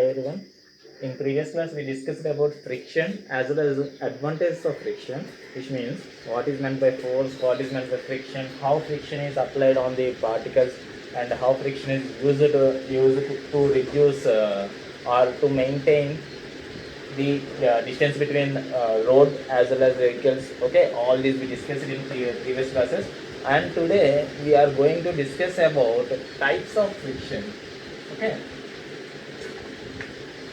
everyone. In previous class we discussed about friction as well as advantages of friction, which means what is meant by force, what is meant by friction, how friction is applied on the particles, and how friction is used to reduce or to maintain the distance between road as well as vehicles. Okay, all these we discussed in previous classes, and today we are going to discuss about types of friction. Okay,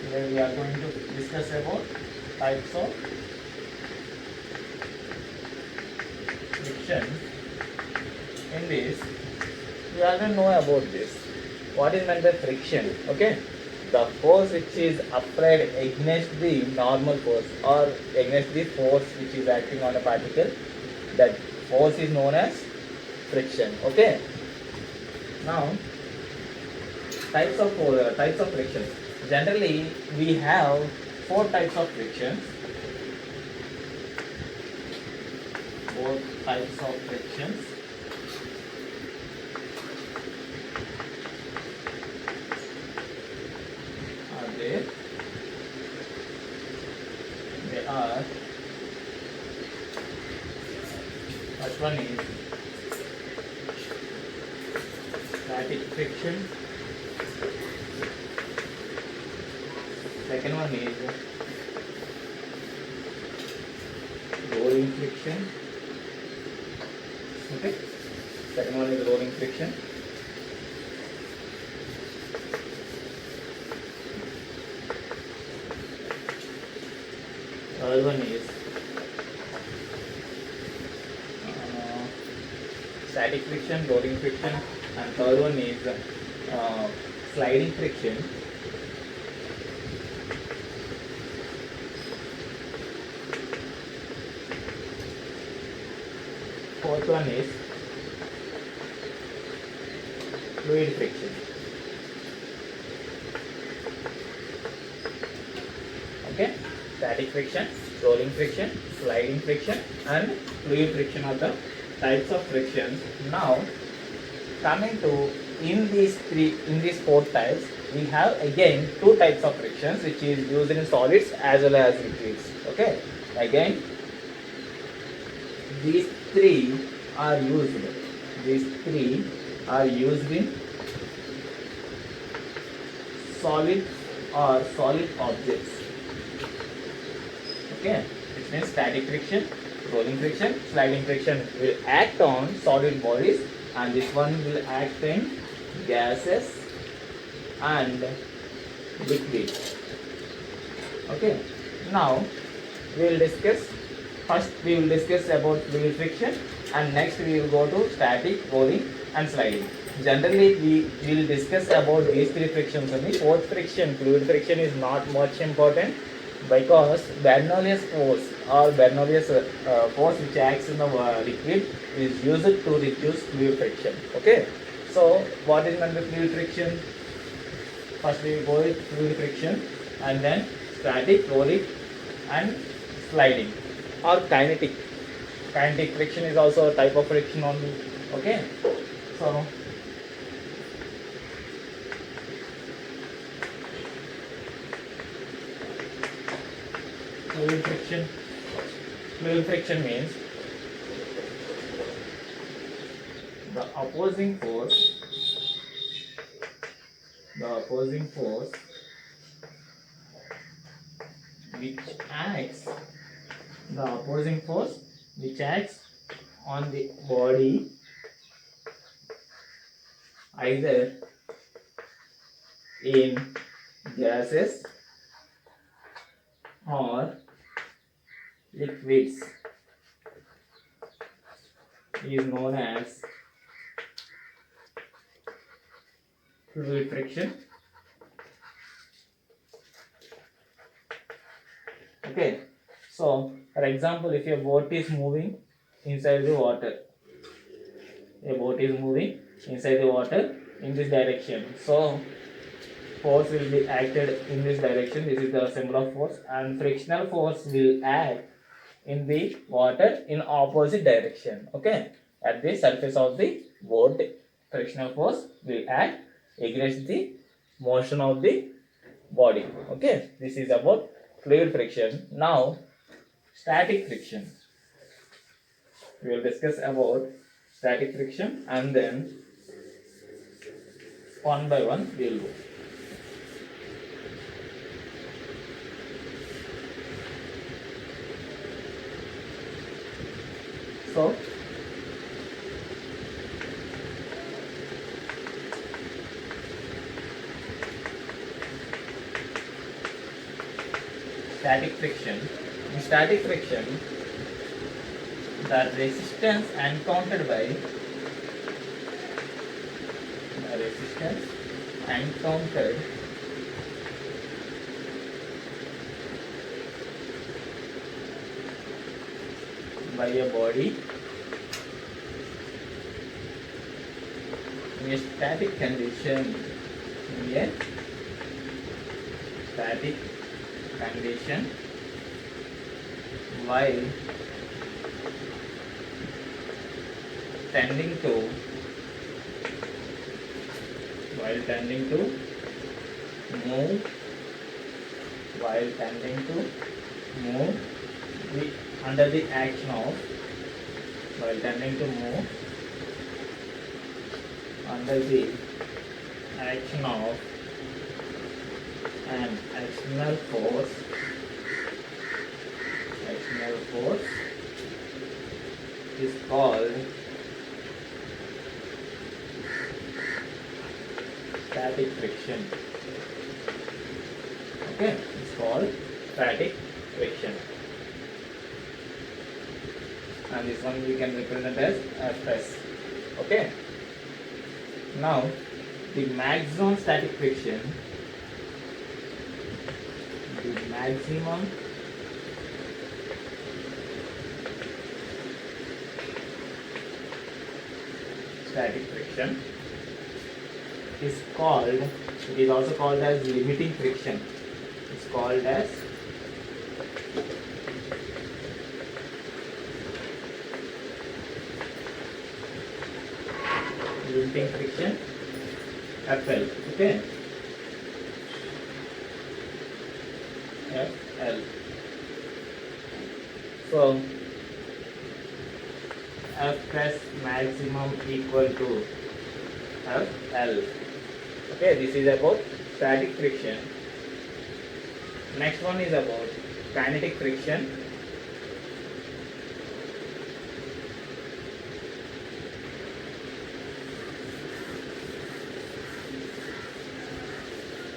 today we are going to discuss about types of friction. In this, we already know about this. What is meant by friction? Okay, the force which is applied against the normal force or against the force which is acting on a particle, that force is known as friction. Okay, now types of friction. Generally, we have four types of friction. Four types of frictions. Are there? They are. First one is static friction. Second one is rolling friction. Okay. Second one is rolling friction. Third one is static friction, rolling friction, and third one is sliding friction. Fourth one is fluid friction. Okay, static friction, rolling friction, sliding friction, and fluid friction are the types of frictions. Now, coming to in these four types, we have again two types of frictions which is used in solids as well as liquids. Okay, again these three are used. These three are used in solid or solid objects. Okay, it means static friction, rolling friction, sliding friction will act on solid bodies, and this one will act in gases and liquids. Okay, now we will discuss. First, we will discuss about fluid friction, and next we will go to static, rolling, and sliding. Generally, we will discuss about these three frictions only. Fourth friction, fluid friction, is not much important because Bernoulli's force or Bernoulli's force which acts in the liquid is used to reduce fluid friction. Okay. So, what is meant by fluid friction? First, we go with fluid friction, and then static, rolling, and sliding, or kinetic. Kinetic friction is also a type of friction only. Okay, so fluid friction. Fluid friction means the opposing force. The opposing force which acts. The opposing force which acts on the body either in gases or liquids is known as fluid friction. Okay, so for example, if a boat is moving inside the water, a boat is moving inside the water in this direction, so force will be acted in this direction. This is the symbol of force, and frictional force will act in the water in opposite direction. Okay, at the surface of the boat, frictional force will act against the motion of the body. Okay, this is about fluid friction. Now static friction. We will discuss about static friction and then one by one we will go. So static friction. In static friction, the resistance encountered by a body in a static condition, in a static condition while tending to move the, under the action of while tending to move under the action of an external force is called static friction. Okay, it's called static friction. And this one we can represent as Fs. Okay. Now the maximum static friction, is called, it is also called as limiting friction. It's called as limiting friction, FL. Okay, FL. So Fs maximum equal to FL. Okay, this is about static friction. Next one is about kinetic friction.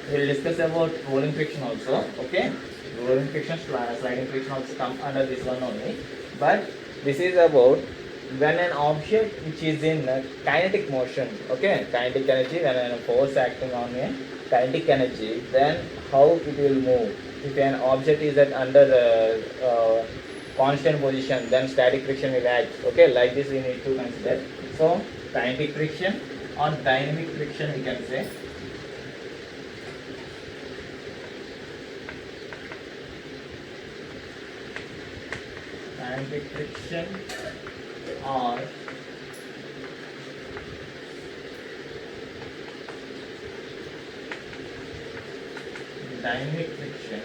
We will discuss about rolling friction also. Okay, rolling friction, sliding friction also come under this one only. But this is about when an object which is in kinetic motion, okay, kinetic energy, when a force acting on a kinetic energy, then how it will move. If an object is at under constant position, then static friction will act. Okay, like this we need to consider. So kinetic friction or dynamic friction we can say. Kinetic friction or dynamic friction,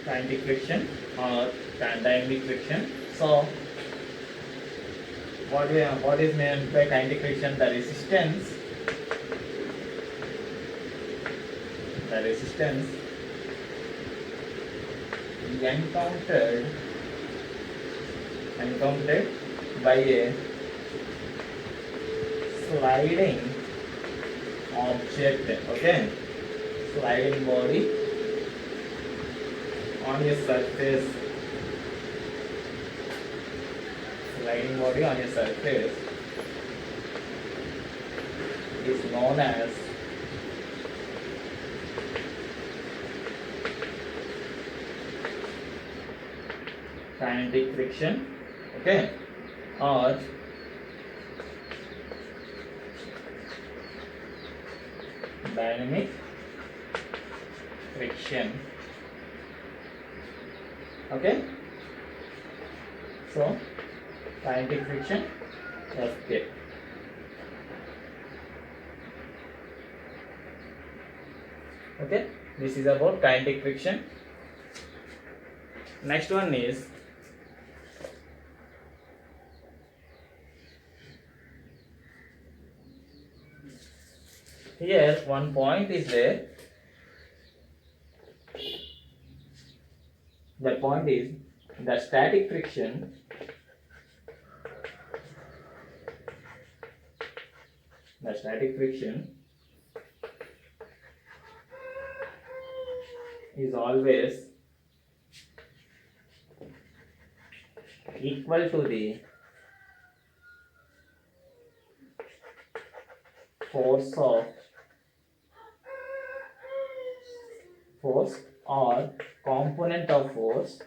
kinetic friction or dynamic friction. So what is meant by kinetic friction? The resistance encountered by a sliding object, okay, sliding body on a surface, is known as kinetic friction, okay, or dynamic friction. Okay, so kinetic friction, FK. Okay, this is about kinetic friction. Next one is here one point is there. That point is the static friction. The static friction is always equal to the force of force or component of force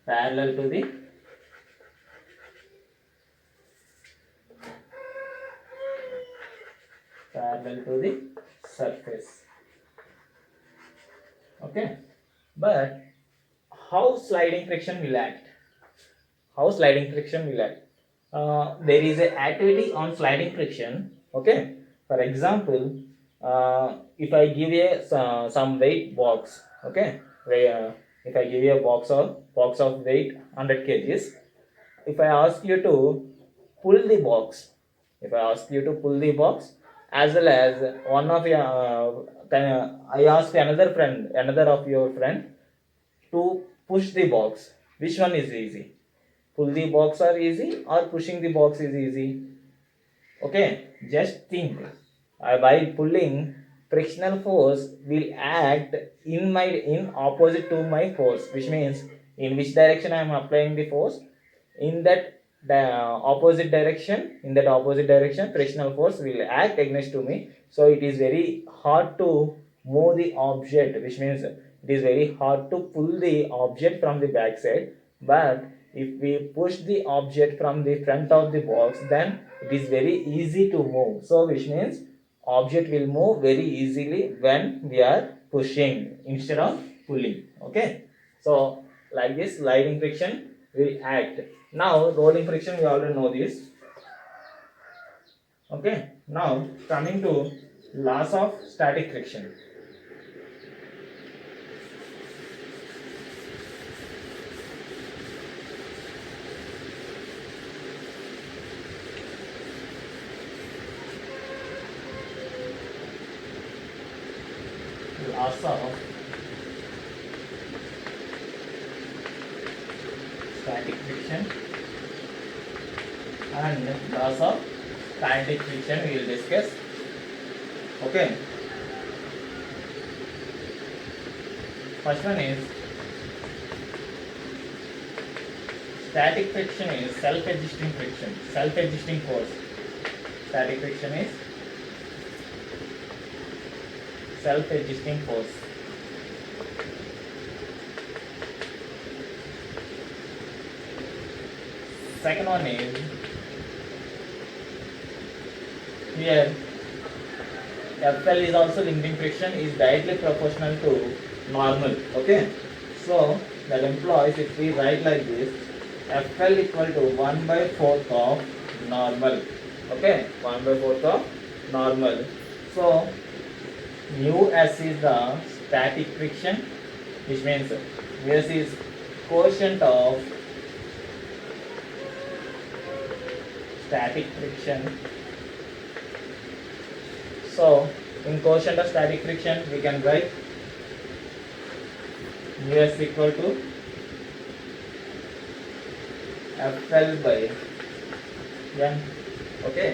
parallel to the surface. Okay, but how sliding friction will act? How sliding friction will act? There is a activity on sliding friction. Okay, for example, if I give you some weight box. Okay, where if I give you a box of weight 100 kgs, if I ask you to pull the box, as well as one of your I ask another of your friend to push the box, which one is easy? Pull the box are easy or pushing the box is easy? Okay, just think. By pulling, frictional force will act in opposite to my force, which means in which direction I am applying the force, in that opposite direction, frictional force will act against to me. So it is very hard to move the object, which means it is very hard to pull the object from the back side. But if we push the object from the front of the box, then it is very easy to move. So which means object will move very easily when we are pushing instead of pulling. Okay, so like this sliding friction will act. Now rolling friction, we already know this. Okay, now coming to laws of static friction. Laws of static friction and laws of kinetic friction we will discuss. Okay, first one is static friction is self-existing force. Static friction is self-existing force. Second one is here FL is also limiting friction is directly proportional to normal. Okay, so that implies if we write like this, FL equal to 1/4 of normal. Okay, 1/4 of normal. So mu s is the static friction, which means mu s is quotient of static friction. So in quotient of static friction we can write mu s equal to FL by n. Okay,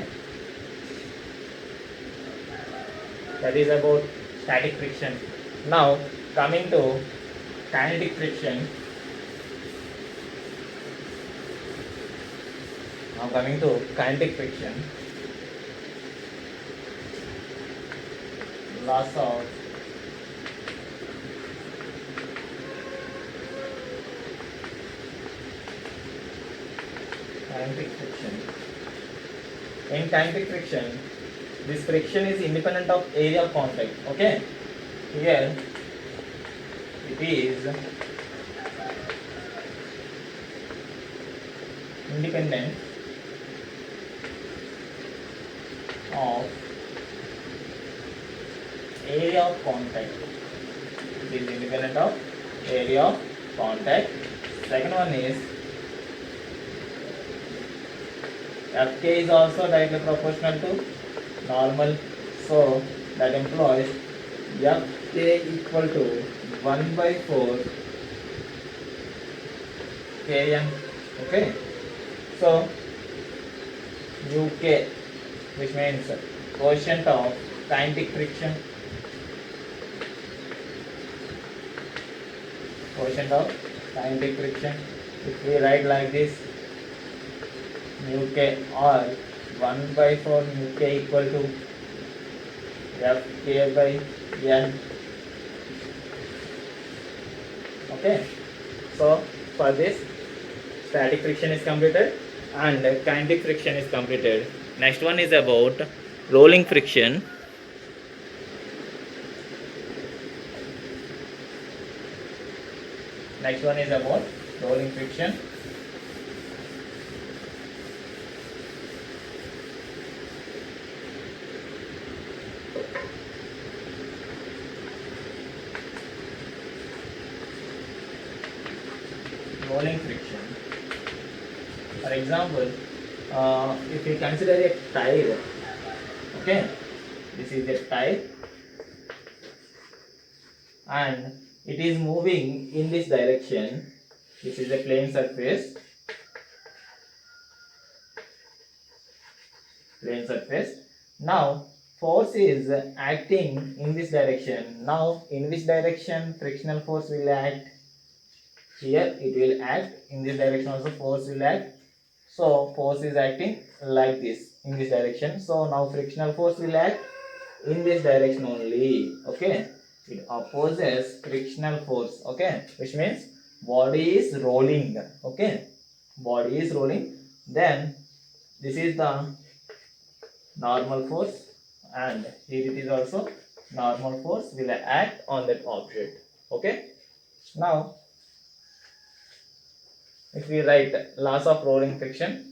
that is about static friction. Now coming to kinetic friction. Laws of kinetic friction. In kinetic friction, this friction is independent of area of contact. Okay, here it is independent of area of contact. It is independent of area of contact. Second one is Fk is also directly proportional to normal, so that implies Fk equal to 1 by 4 Kn. Okay, so Uk, which means quotient of kinetic friction, quotient of kinetic friction. If we write like this, mu k, or 1 by 4 mu k equal to Fk by N. Okay, so for this static friction is completed and kinetic friction is completed. Next one is about rolling friction. Next one is about rolling friction. Rolling friction. For example, if you consider a tire, okay, this is a tire and it is moving in this direction. This is a plane surface. Plane surface. Now force is acting in this direction. Now in which direction frictional force will act? Here it will act. In this direction also force will act. So force is acting like this in this direction. So now frictional force will act in this direction only. Okay, it opposes frictional force. Okay, which means body is rolling. Okay, body is rolling. Then this is the normal force, and here it is also normal force will act on that object. Okay, now if we write laws of rolling friction,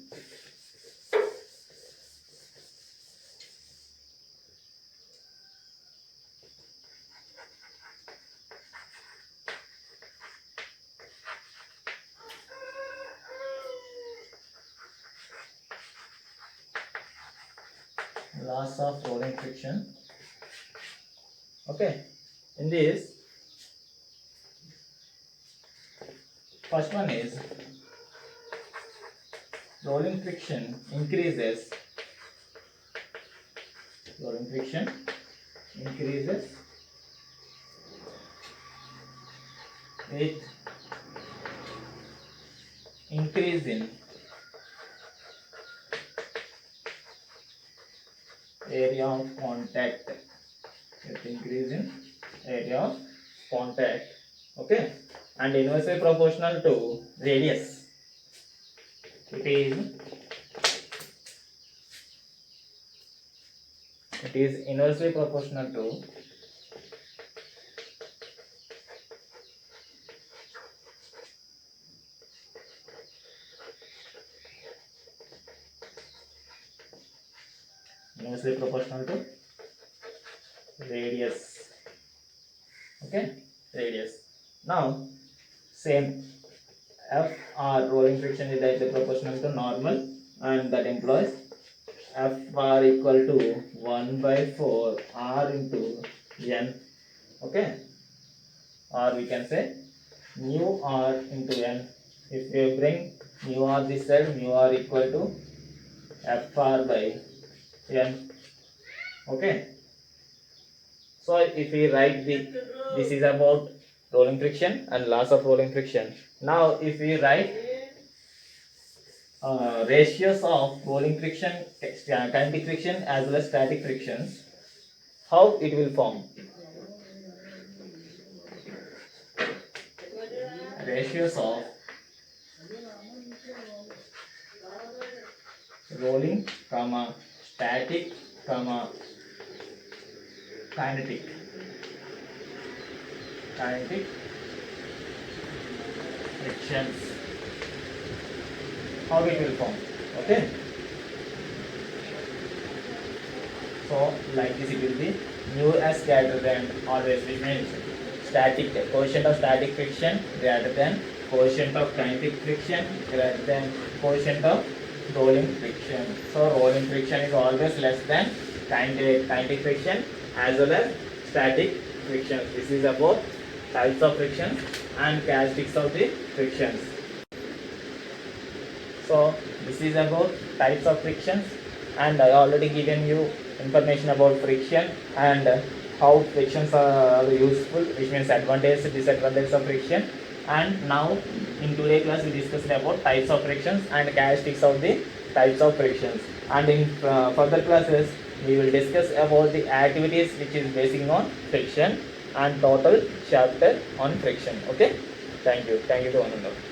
laws of rolling friction. Okay, in this first one is rolling friction increases. Rolling friction increases with increase in area of contact. With increase in area of contact. Okay, and inversely proportional to radius. It is inversely proportional to radius. Okay, radius. Now same F or rolling friction is directly proportional to normal, and that implies F bar equal to 1 by 4 R into N. Okay, or we can say mu R into N. If you bring mu R this side, mu R equal to F R by N. Okay, so if we write this is about rolling friction and laws of rolling friction. Now if we write ratios of rolling friction, kinetic friction as well as static frictions, how it will form? Ratios of rolling, static, kinetic frictions. how it will form. Okay. So like this it will be mu s greater than always, which means static coefficient of static friction greater than coefficient of kinetic friction greater than coefficient of rolling friction. So rolling friction is always less than kinetic friction as well as static friction. This is about types of frictions and characteristics of the frictions. So this is about types of frictions, and I already given you information about friction and how frictions are useful, which means advantages, disadvantages of friction. And now in today's class we discussed about types of frictions and characteristics of the types of frictions. And in further classes we will discuss about the activities which is basing on friction and total chapter on friction. Okay, thank you to one and all.